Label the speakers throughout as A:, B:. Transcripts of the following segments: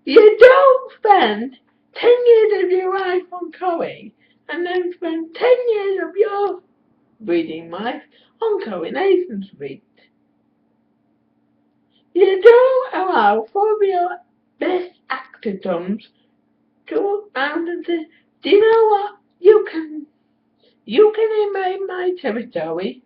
A: You don't spend 10 years of your life on Coing and then spend 10 years of your reading life on Coronation Street. You don't allow 4 of your best actors to walk around and say, do you know what? You can invade my territory.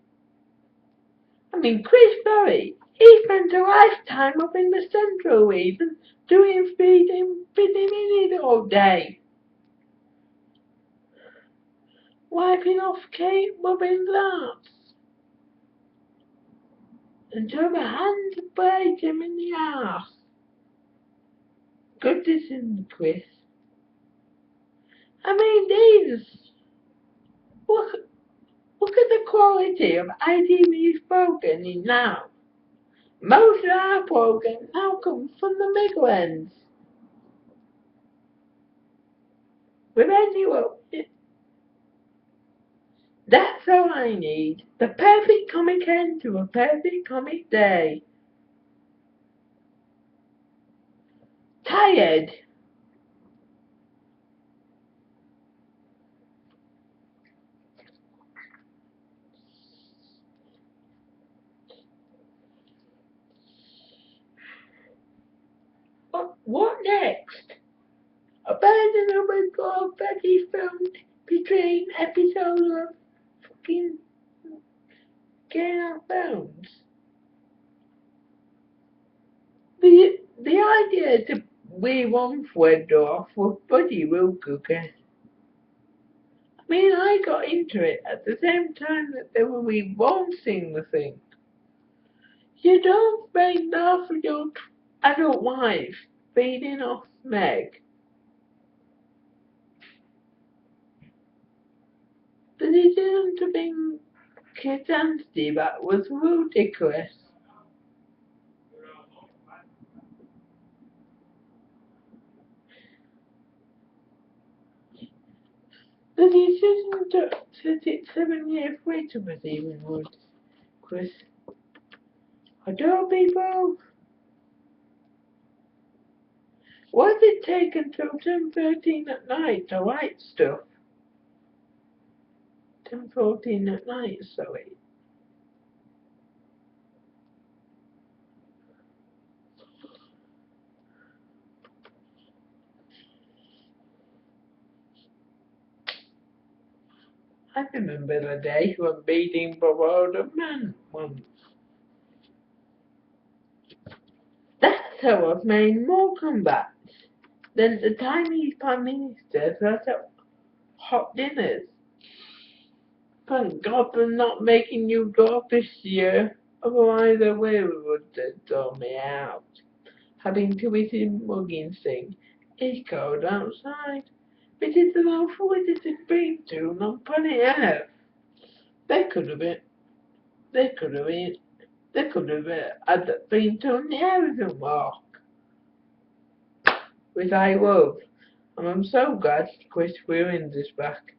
A: I mean, Chris Berry, he spent a lifetime up in the central region doing feeding in it all day. Wiping off Kate Robin's arms until the hands bite him in the arse. Good decision, Chris. I mean, these. Look at the quality of ITV's programming now. Most of our programming now comes from the Midlands. With anyone, that's all I need. The perfect comic end to a perfect comic day. Tired. What next? A version of a God Betty filmed between episodes of fucking Game of Thrones. The idea to weave on thread off was bloody real cooker. I mean, I got into it at the same time that they were rebalancing the thing. You don't spend half of your adult life feeding off Meg. The decision to bring Kazanski back was ridiculous. The decision to set it 7 years later was even ludicrous. I don't people. Why did it take until 10:13 at night to write stuff? 10:14 at night, sorry. I remember the day when beating bewildered man once. That's how I've made more comebacks than the Chinese Prime Minister that at hot dinners. Thank God for not making you go this year, otherwise I would have thrown me out. Having to eat in mugging thing. It's cold outside. But it's the most forwarded it's been to on planet Earth. They could have been. They could have been. They could have been to the Amazon walk. Which I love. And I'm so glad Chris Williams is back.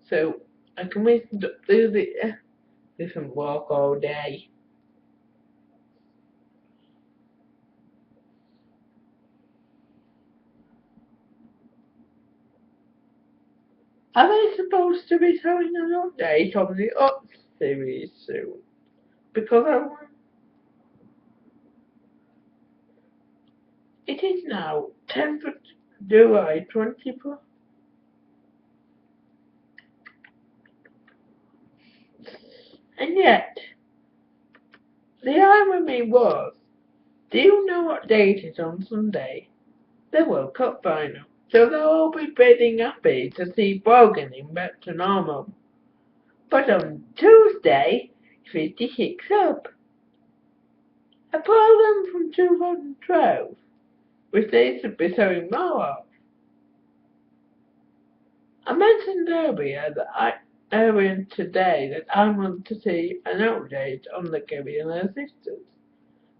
A: So I can do the different walk all day. Are they supposed to be showing an update on the Up series soon? Because it is now 10th of July 24. And yet, the irony was, do you know what date is on Sunday? The World Cup final. So they'll all be pretty happy to see bargaining back to normal. But on Tuesday, 56 up. A program from 2012, which they should be showing more of. I mentioned earlier today that I want to see an update on the Caribbean assistance.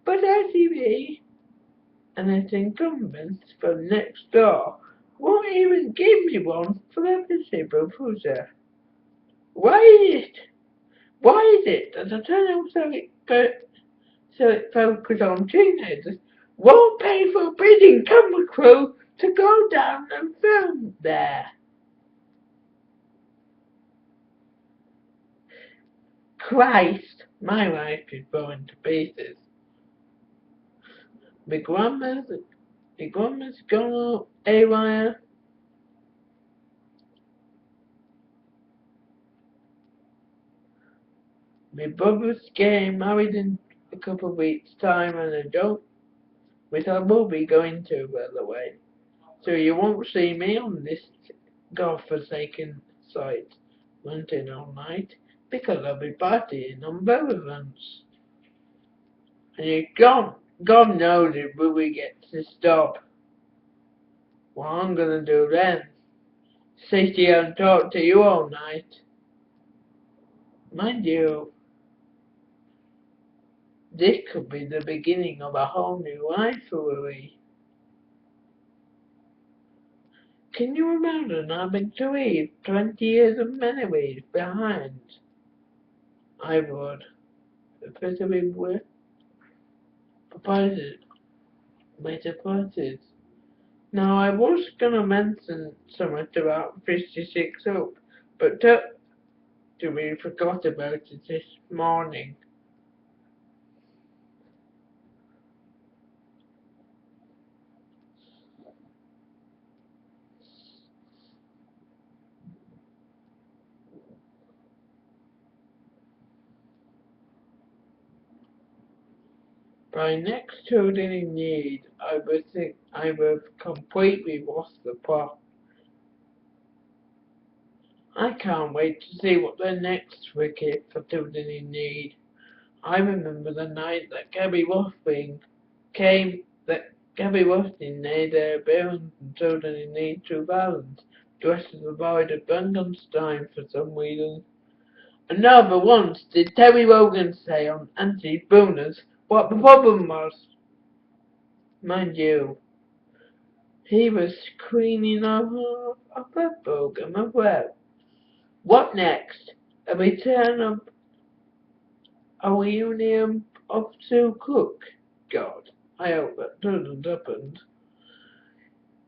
A: But ITV and its incumbents from next door won't even give me one for the foreseeable future. Why is it that the channel so it focuses on teenagers won't pay for bidding getting camera crew to go down and film there. Christ, my life is going to pieces. My grandma's gone up haywire. My brother's getting married in a couple of weeks' time, and which I will be going to, by the way. So you won't see me on this godforsaken site hunting all night, because I'll be partying on both events. And God knows if we get to stop. What I'm gonna do then? Sit here and talk to you all night. Mind you, this could be the beginning of a whole new life for me. Can you imagine having to leave 20 years of memories behind? I would. Especially with proposes. My surprises. Now I was gonna mention something about 56 up, but we forgot about it this morning. By next children in need, I will completely lost the plot. I can't wait to see what the next wicket for children in need. I remember the night that Gabby Washing made her appearance in Children in Need 2000, dressed as a bride of Frankenstein for some reason. And never once did Terry Wogan say on Auntie Booners what the problem was. Mind you, he was screening over a program as well. What next? A return of a reunion of Sue Cook? God, I hope that doesn't happen.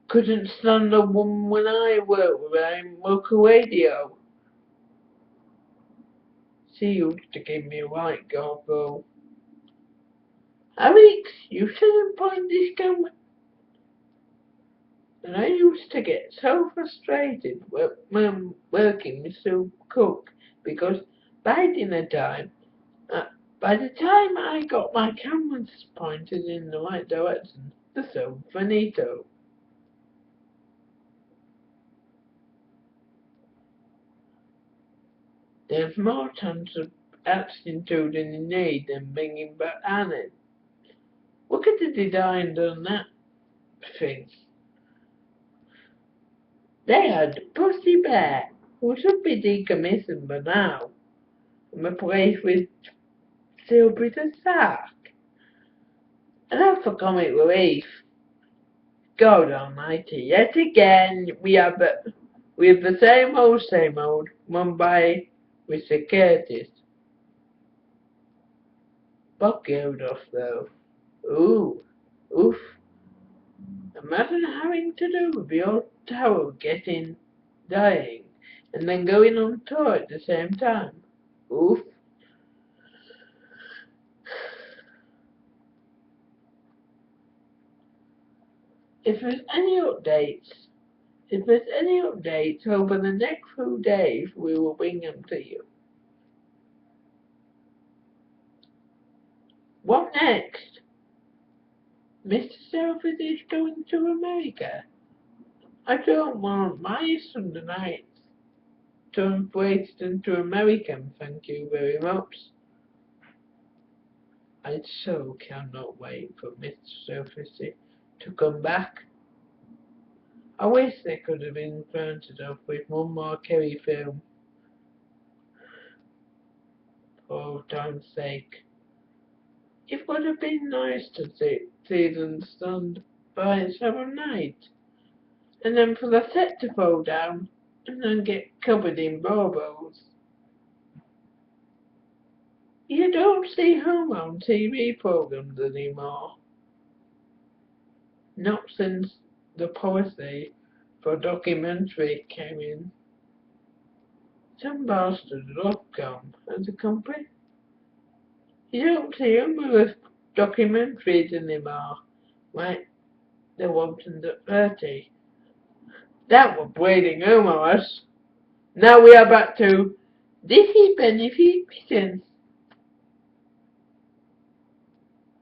A: Couldn't stand a woman when I worked with her in local radio. She used to give me a right go. Alex, you shouldn't point this camera. And I used to get so frustrated when working with Sue Cook because by dinner time, by the time I got my cameras pointed in the right direction, the so finito. There's more chance of attitude in need than bringing back Annie. Look at the design on that thing. They had Pussy Bear, who should be decommissioned by now, and replaced with Sylvie the Shark. And as for comic relief, God Almighty, yet again we have the same old, run by Mr. Curtis. Bob Geldof though. Ooh, oof. Imagine having to do with your tower dying, and then going on tour at the same time. Oof. If there's any updates over the next few days, we will bring them to you. What next? Mr. Selfridge is going to America. I don't want my Sunday nights to waste into American, thank you very much. I so cannot wait for Mr. Selfridge to come back. I wish they could have been granted off with one more Kerry film. For old time's sake. It would have been nice to see them stand by it every night, and then for the set to fall down, and then get covered in baubles. You don't see home on TV programs anymore. Not since the policy for documentary came in. Some bastard Webcam as a company. You don't see them with documentaries anymore, like the ones in the 30. That was bleeding humorous. Now we are back to this is benefit mission.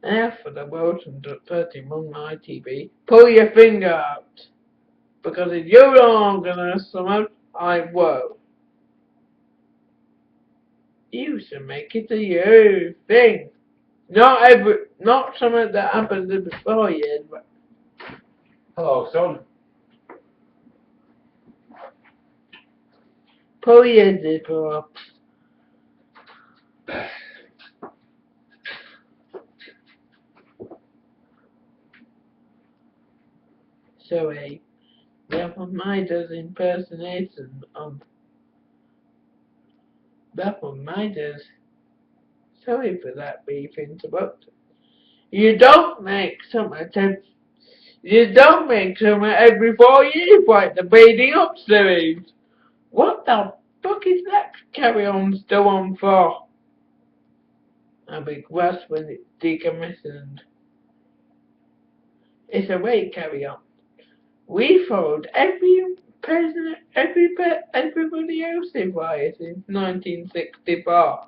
A: Now for the world under 30 on my TV, pull your finger out. Because if you don't organize something, I will. You should make it a you thing. Not something that happened before you. But
B: Hello, son.
A: pull your zipper up. Sorry, Bethel Midas impersonation of Bethel Midas. Sorry for that brief interruption. You don't make some attempts. You don't make some every 4 years like the Beating Up series. What the fuck is that carry on still on for? I'll be worse when it's decommissioned. It's a way carry on. We followed every president, everybody else's way since 1964.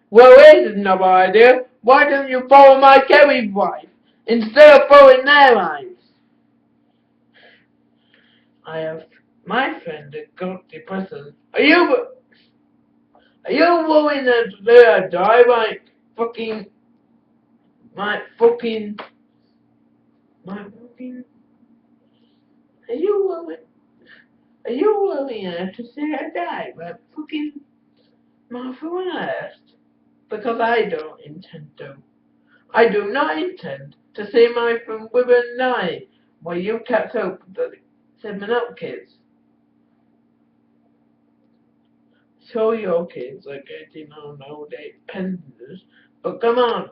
A: Well, here's another idea. Why don't you follow my Kerry's wife instead of following their lives? I have my friend that got depression. Are you willing to die like fucking my fucking are you willing? Are you willing to say I die by fucking my first? Because I don't intend to. I do not intend to see my friend women die while you cats open the 7 up kids. So your kids are getting on old age pensions, but come on,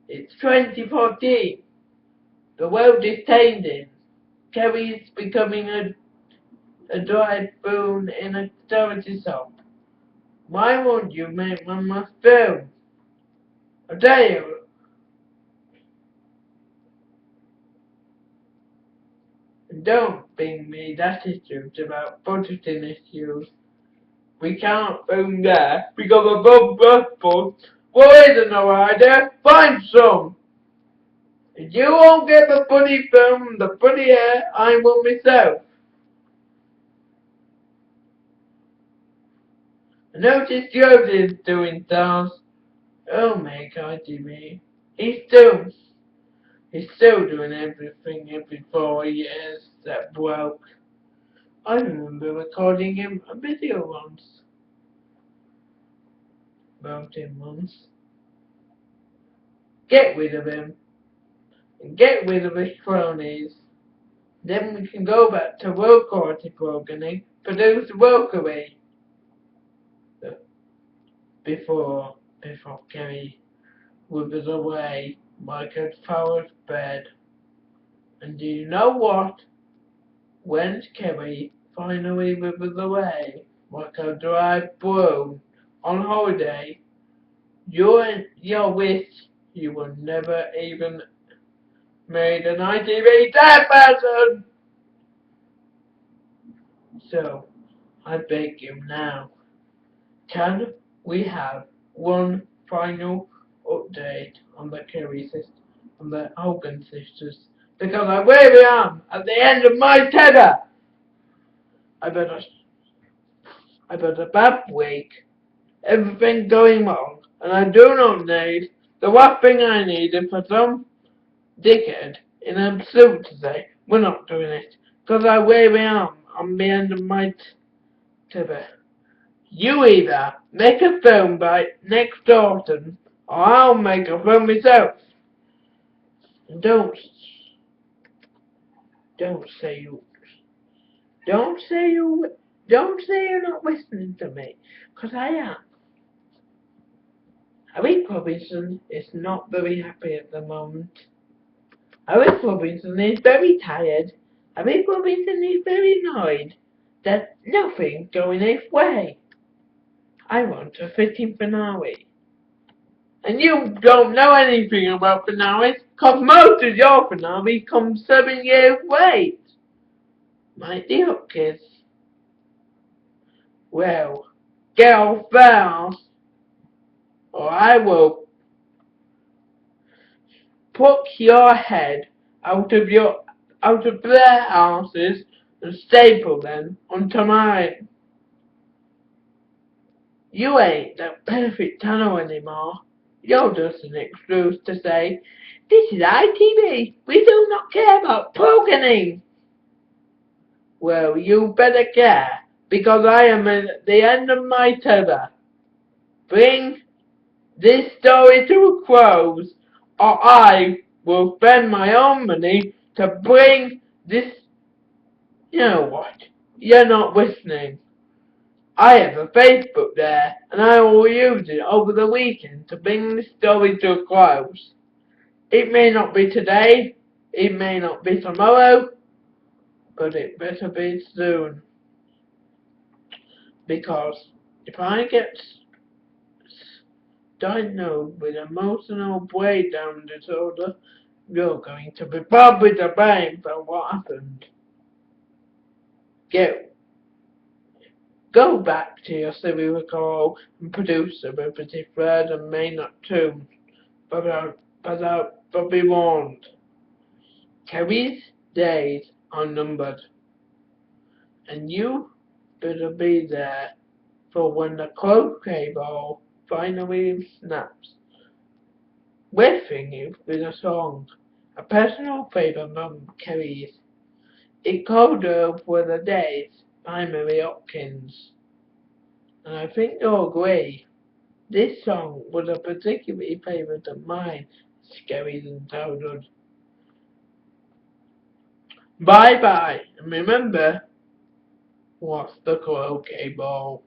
A: it's 2014. The world is changing. Kerry's becoming a dry spoon in a charity shop. Why won't you make one more film? I tell you, don't bring me attitudes about budgeting issues. We can't film there because of above breastball. Well, here's another idea. Find some. If you won't get the funny film, the funny hair, I will myself. I noticed Yoda's doing stars. Oh my god, Jimmy. He's still doing everything every 4 years that broke. I remember recording him a video about him once. Get rid of him, and get rid of his cronies. Then we can go back to world quality programming, produce workaway. Before Kerry was away, Michael Fowler's bed. And do you know what? When Kerry finally was away, Michael drive Brown on holiday, your wish you would never even made an ITV that person. So I beg you now, can we have one final update on the Kerry sisters, on the Hogan sisters? Because I really am at the end of my tether. I've had a bad week, everything going wrong, and I do not need the last thing I need is for some dickhead in a suit to say, we're not doing it. Because I really am on the end of my tether. You either make a film by next autumn, or I'll make a film myself. And don't say you're not listening to me, because I am. Harry Robinson is not very happy at the moment. Harris Robinson is very tired. Harris Robinson is very annoyed. There's nothing going his way. I want a fitting finale. And you don't know anything about finales, cause most of your finales come 7 years late. Mighty Hopkins. Well, get off fast, or I will pluck your head out of their houses and staple them onto mine. You ain't the perfect tunnel anymore. You're just an excuse to say, this is ITV, we do not care about programming. Well, you better care, because I am at the end of my tether. Bring this story to a close, or I will spend my own money to bring this. You know what? You're not listening. I have a Facebook there, and I will use it over the weekend to bring this story to a close. It may not be today, it may not be tomorrow, but it better be soon. Because if I get diagnosed with emotional breakdown disorder, you're going to be probably to blame for what happened. Go back to your cerebral and producer with the third and may not tune, but be warned. Kerry's days are numbered, and you better be there for when the croquet ball finally snaps. We're singing with a song, a personal favourite from Kerry's. It called Up for the Days by Mary Hopkins. And I think you'll agree, this song was a particularly favourite of mine, Kerry's in childhood. Bye bye, and remember, what's the croquet ball?